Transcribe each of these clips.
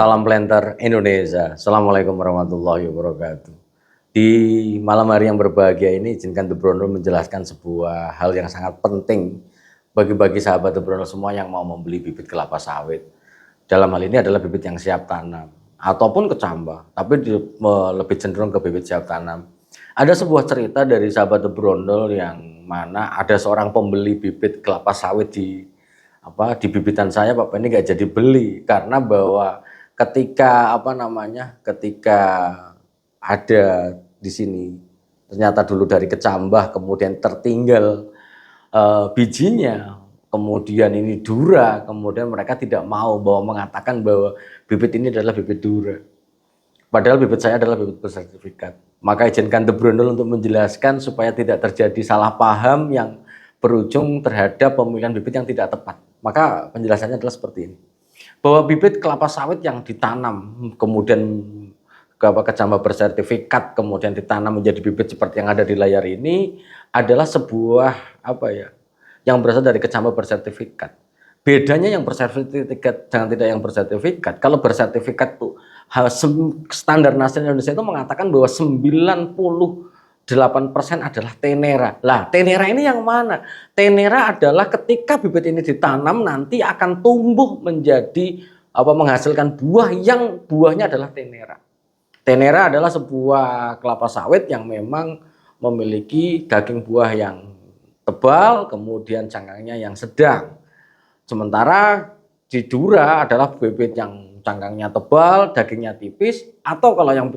Salam planter Indonesia. Assalamualaikum warahmatullahi wabarakatuh. Di malam hari yang berbahagia ini, izinkan The Brondol menjelaskan sebuah hal yang sangat penting bagi sahabat The Brondol semua yang mau membeli bibit kelapa sawit. Dalam hal ini adalah bibit yang siap tanam ataupun kecambah, tapi lebih cenderung ke bibit siap tanam. Ada sebuah cerita dari sahabat The Brondol yang mana ada seorang pembeli bibit kelapa sawit di bibitan saya, Pak ini nggak jadi beli karena bahwa ketika ada di sini ternyata dulu dari kecambah kemudian tertinggal bijinya, kemudian ini dura, kemudian mereka tidak mau mengatakan bahwa bibit ini adalah bibit dura, padahal bibit saya adalah bibit bersertifikat. Maka izinkan The Brondol untuk menjelaskan supaya tidak terjadi salah paham yang berujung terhadap pemilihan bibit yang tidak tepat. Maka penjelasannya adalah seperti ini, bahwa bibit kelapa sawit yang ditanam kemudian kecambah bersertifikat kemudian ditanam menjadi bibit seperti yang ada di layar ini adalah sebuah yang berasal dari kecambah bersertifikat. Bedanya yang bersertifikat dengan tidak yang bersertifikat, kalau bersertifikat tuh standar nasional Indonesia itu mengatakan bahwa 98% adalah tenera. Lah, tenera ini yang mana? Tenera adalah ketika bibit ini ditanam nanti akan tumbuh menjadi menghasilkan buah yang buahnya adalah tenera. Tenera adalah sebuah kelapa sawit yang memang memiliki daging buah yang tebal, kemudian cangkangnya yang sedang. Sementara di dura adalah bibit yang cangkangnya tebal, dagingnya tipis, atau kalau yang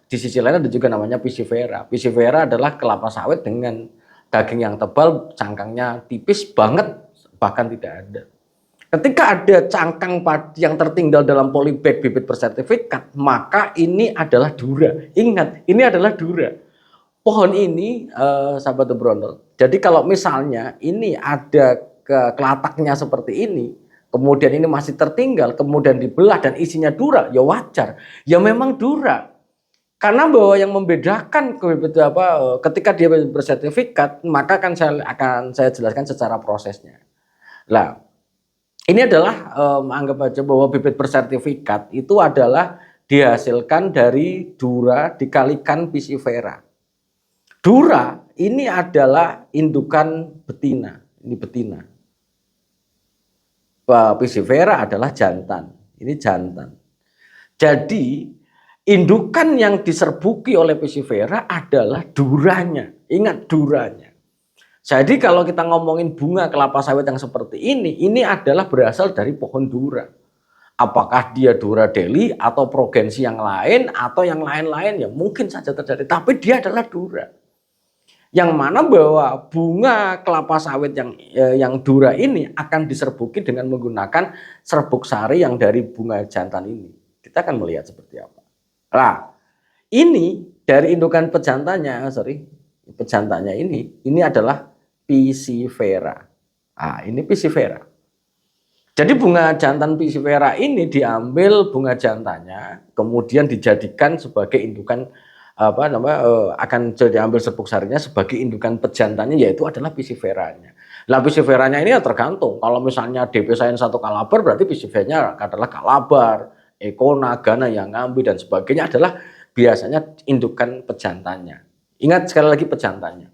di sisi lain ada juga namanya pisifera. Pisifera adalah kelapa sawit dengan daging yang tebal, cangkangnya tipis banget, bahkan tidak ada. Ketika ada cangkang padi yang tertinggal dalam polybag bibit bersertifikat, maka ini adalah dura. Ingat, ini adalah dura. Pohon ini, sahabat The Brondol. Jadi kalau misalnya ini ada kelataknya seperti ini, kemudian ini masih tertinggal, kemudian dibelah dan isinya dura, ya wajar. Ya memang dura. Karena bahwa yang membedakan ketika dia bersertifikat, maka akan saya jelaskan secara prosesnya. Nah, ini adalah anggap aja bahwa bibit bersertifikat itu adalah dihasilkan dari dura dikalikan pisifera. Dura ini adalah indukan betina, ini betina. Pisifera adalah jantan, ini jantan. Jadi indukan yang diserbuki oleh pisifera adalah duranya. Ingat, duranya. Jadi kalau kita ngomongin bunga kelapa sawit yang seperti ini adalah berasal dari pohon dura. Apakah dia dura deli atau progensi yang lain atau yang lain-lain ya mungkin saja terjadi. Tapi dia adalah dura. Yang mana bahwa bunga kelapa sawit yang dura ini akan diserbuki dengan menggunakan serbuk sari yang dari bunga jantan ini. Kita akan melihat seperti apa. Nah, ini dari indukan pejantannya ini adalah pisifera. Nah, ini pisifera. Jadi bunga jantan pisifera ini diambil bunga jantannya, kemudian dijadikan sebagai indukan akan diambil serbuk sarinya sebagai indukan pejantannya, yaitu adalah pisiferanya. Nah, pisiferanya ini ya tergantung. Kalau misalnya DP Sains 1 Kalabar berarti pisiferanya adalah Kalabar, Ekona, Gana, yang ngambil dan sebagainya adalah biasanya indukan pejantannya. Ingat sekali lagi pejantannya.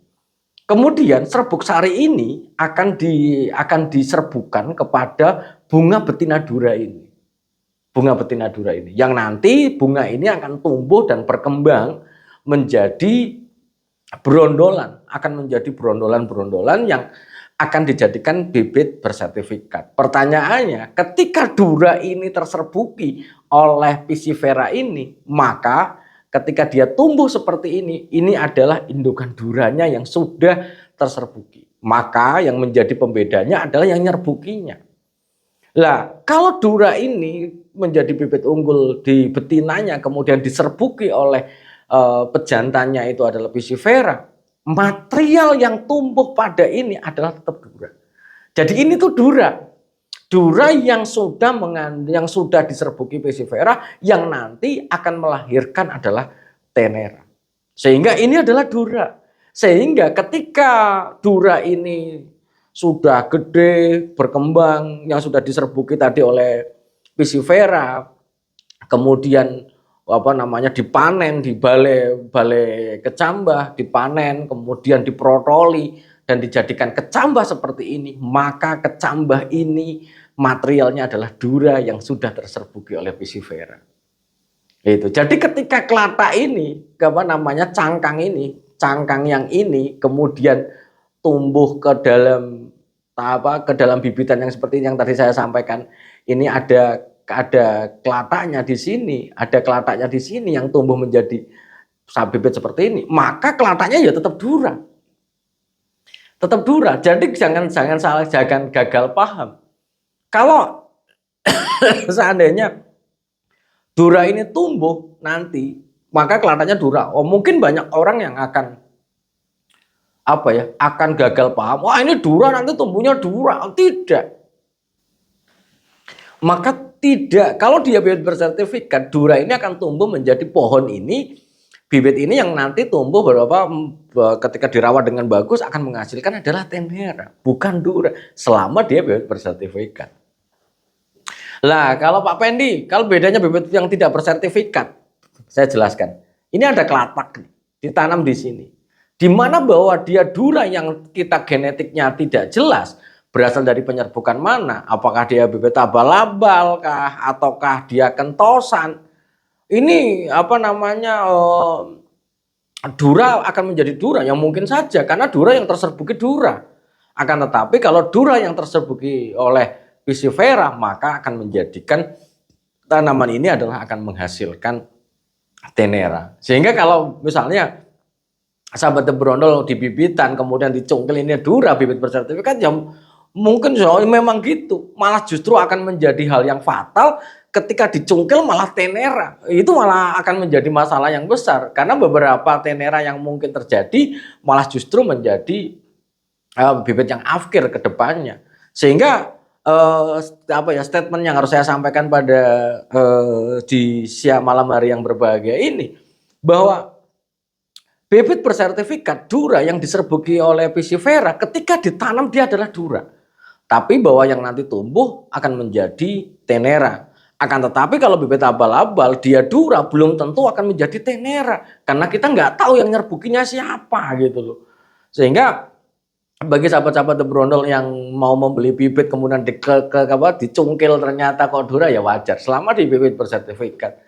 Kemudian serbuk sari ini akan diserbukan kepada bunga betina dura ini. Bunga betina dura ini yang nanti bunga ini akan tumbuh dan berkembang menjadi brondolan, akan menjadi brondolan-brondolan yang akan dijadikan bibit bersertifikat. Pertanyaannya, ketika dura ini terserbuki oleh pisifera ini, maka ketika dia tumbuh seperti ini adalah indukan duranya yang sudah terserbuki. Maka yang menjadi pembedanya adalah yang nyerbukinya. Lah, kalau dura ini menjadi bibit unggul di betinanya, kemudian diserbuki oleh pejantannya itu adalah pisifera, material yang tumbuh pada ini adalah tetap dura. Jadi ini tuh dura yang sudah diserbuki pisifera yang nanti akan melahirkan adalah tenera. Sehingga ini adalah dura. Sehingga ketika dura ini sudah gede, berkembang, yang sudah diserbuki tadi oleh pisifera, kemudian dipanen di balai kecambah, dipanen, kemudian diprotoli dan dijadikan kecambah seperti ini, maka kecambah ini materialnya adalah dura yang sudah terserbuki oleh pisifera. Itu. Jadi ketika kelata ini, cangkang yang ini kemudian tumbuh ke dalam bibitan yang seperti yang tadi saya sampaikan, ini ada kelatanya di sini, yang tumbuh menjadi bibit seperti ini, maka kelatanya ya tetap dura. Tetap dura. Jadi jangan gagal paham. Kalau seandainya dura ini tumbuh nanti, maka kelatanya dura. Mungkin banyak orang yang akan gagal paham. Wah, ini dura, nanti tumbuhnya dura. Tidak. Maka tidak. Kalau dia bibit bersertifikat, dura ini akan tumbuh menjadi pohon ini. Bibit ini yang nanti tumbuh ketika dirawat dengan bagus akan menghasilkan adalah tenera, bukan dura. Selama dia bibit bersertifikat. Lah, kalau Pak Pendi, kalau bedanya bibit yang tidak bersertifikat, saya jelaskan. Ini ada kelatak ditanam di sini. Di mana bahwa dia dura yang kita genetiknya tidak jelas, berasal dari penyerbukan mana? Apakah dia bibit abal-abal kah ataukah dia kentosan? Ini dura akan menjadi dura yang mungkin saja karena dura yang terserbuki dura. Akan tetapi kalau dura yang terserbuki oleh pisifera, maka akan menjadikan tanaman ini akan menghasilkan tenera. Sehingga kalau misalnya sahabat berondol di bibitan kemudian dicungkil ini dura bibit bersertifikat, ya mungkin memang gitu. Malah justru akan menjadi hal yang fatal ketika dicungkil malah tenera. Itu malah akan menjadi masalah yang besar karena beberapa tenera yang mungkin terjadi malah justru menjadi bibit yang afkir ke depannya. Sehingga statement yang harus saya sampaikan pada di siang malam hari yang berbahagia ini, bahwa bibit bersertifikat dura yang diserbuki oleh pisifera ketika ditanam dia adalah dura, tapi bahwa yang nanti tumbuh akan menjadi tenera. Akan tetapi kalau bibit abal-abal dia dura belum tentu akan menjadi tenera karena kita nggak tahu yang nyerbukinya siapa gitu loh. Sehingga bagi sahabat-sahabat berondol yang mau membeli bibit kemudian dicungkil ternyata kok dura, ya wajar selama di bibit bersertifikat.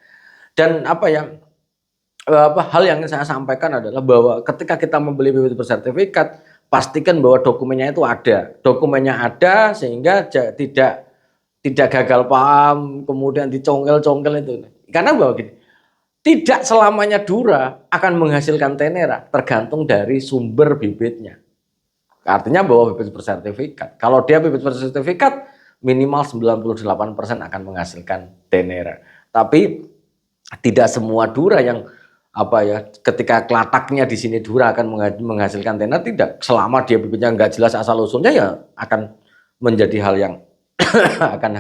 Dan hal yang saya sampaikan adalah bahwa ketika kita membeli bibit bersertifikat, pastikan bahwa dokumennya itu ada. Dokumennya ada sehingga tidak gagal paham kemudian dicongkel-congkel itu. Karena bahwa gini, tidak selamanya dura akan menghasilkan tenera, tergantung dari sumber bibitnya. Artinya bahwa bibit bersertifikat. Kalau dia bibit bersertifikat minimal 98% akan menghasilkan tenera. Tapi tidak semua dura yang ketika kelataknya di sini dura akan menghasilkan tenera, tidak. Selama dia bibitnya nggak jelas asal usulnya, ya akan menjadi hal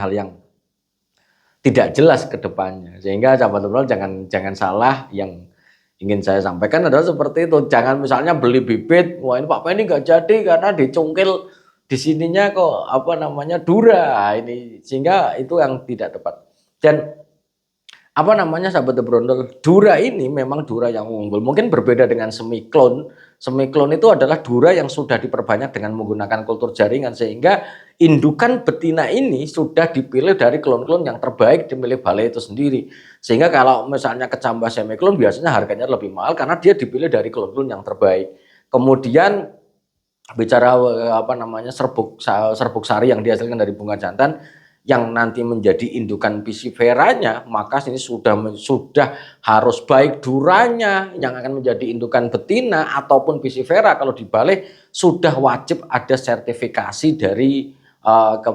yang tidak jelas ke depannya. Sehingga sahabat teman jangan salah, yang ingin saya sampaikan adalah seperti itu. Jangan misalnya beli bibit, wah ini Pak Penny nggak jadi karena dicungkil di sininya kok dura ini, sehingga itu yang tidak tepat. Dan sahabat berondol, dura ini memang dura yang unggul. Mungkin berbeda dengan semiklon. Semiklon itu adalah dura yang sudah diperbanyak dengan menggunakan kultur jaringan, sehingga indukan betina ini sudah dipilih dari klon-klon yang terbaik di milik balai itu sendiri. Sehingga kalau misalnya kecambah semiklon biasanya harganya lebih mahal karena dia dipilih dari klon-klon yang terbaik. Kemudian bicara serbuk sari yang dihasilkan dari bunga jantan yang nanti menjadi indukan pisiferanya, maka ini sudah harus baik duranya yang akan menjadi indukan betina ataupun pisifera kalau dibalik sudah wajib ada sertifikasi dari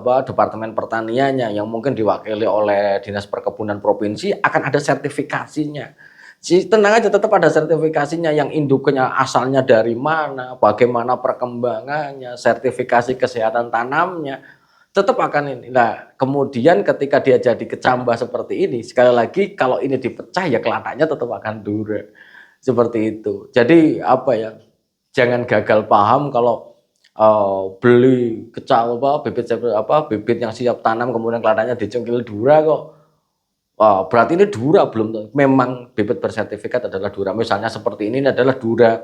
Departemen Pertaniannya yang mungkin diwakili oleh Dinas Perkebunan Provinsi, akan ada sertifikasinya. Tenang aja, tetap ada sertifikasinya, yang induknya asalnya dari mana, bagaimana perkembangannya, sertifikasi kesehatan tanamnya, tetap akan ini. Nah, kemudian ketika dia jadi kecambah seperti ini, sekali lagi kalau ini dipecah ya kelataknya tetap akan dura. Seperti itu. Jadi jangan gagal paham kalau beli bibit yang siap tanam kemudian kelataknya dicungkil dura kok berarti ini Dura belum, memang bibit bersertifikat adalah Dura. Misalnya seperti ini adalah Dura,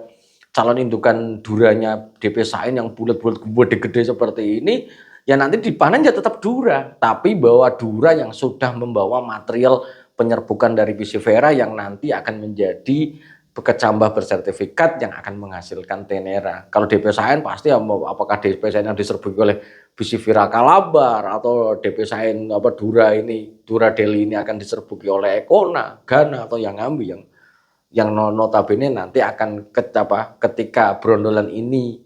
calon indukan Duranya DP Sain yang bulat-bulat gede-gede seperti ini, ya nanti dipanen ya tetap Dura, tapi bahwa Dura yang sudah membawa material penyerbukan dari pisifera yang nanti akan menjadi kecambah bersertifikat yang akan menghasilkan tenera. Kalau DP Sain pasti apakah DP Sain yang diserbuki oleh Pisifera Calabar atau DP Sain Dura ini, Dura Deli ini akan diserbuki oleh Econa, Ghana atau yang ambil yang notabene nanti akan ketika brondolan ini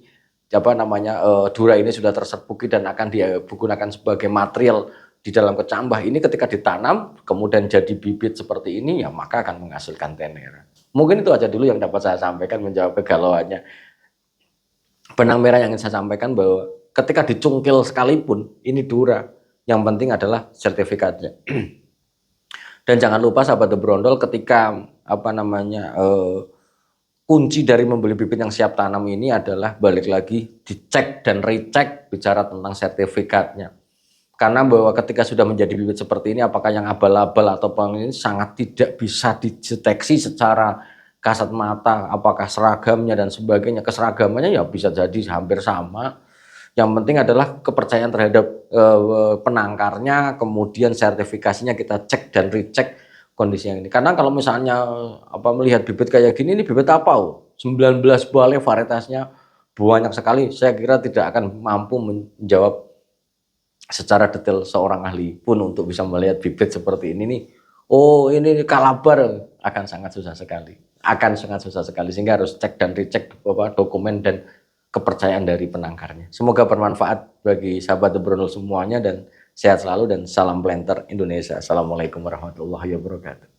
Dura ini sudah terserbuki dan akan digunakan sebagai material di dalam kecambah ini, ketika ditanam kemudian jadi bibit seperti ini, ya maka akan menghasilkan tenera. Mungkin itu aja dulu yang dapat saya sampaikan menjawab kegalauannya benang merah yang ingin saya sampaikan, bahwa ketika dicungkil sekalipun ini Dura, yang penting adalah sertifikatnya. Dan jangan lupa sahabat The Brondol, ketika kunci dari membeli bibit yang siap tanam ini adalah balik lagi dicek dan recheck bicara tentang sertifikatnya. Karena bahwa ketika sudah menjadi bibit seperti ini, apakah yang abal-abal atau ini sangat tidak bisa dideteksi secara kasat mata, apakah seragamnya dan sebagainya. Keseragamannya ya bisa jadi hampir sama. Yang penting adalah kepercayaan terhadap penangkarnya, kemudian sertifikasinya kita cek dan recheck kondisi yang ini. Karena kalau misalnya melihat bibit kayak gini, ini bibit apa? 19 buah varietasnya banyak sekali. Saya kira tidak akan mampu menjawab secara detail seorang ahli pun untuk bisa melihat bibit seperti ini nih. Oh, ini Calabar, akan sangat susah sekali. Sehingga harus cek dan recheck dokumen dan kepercayaan dari penangkarnya. Semoga bermanfaat bagi sahabat The Brondol semuanya, dan sehat selalu dan salam planter Indonesia. Assalamualaikum warahmatullahi wabarakatuh.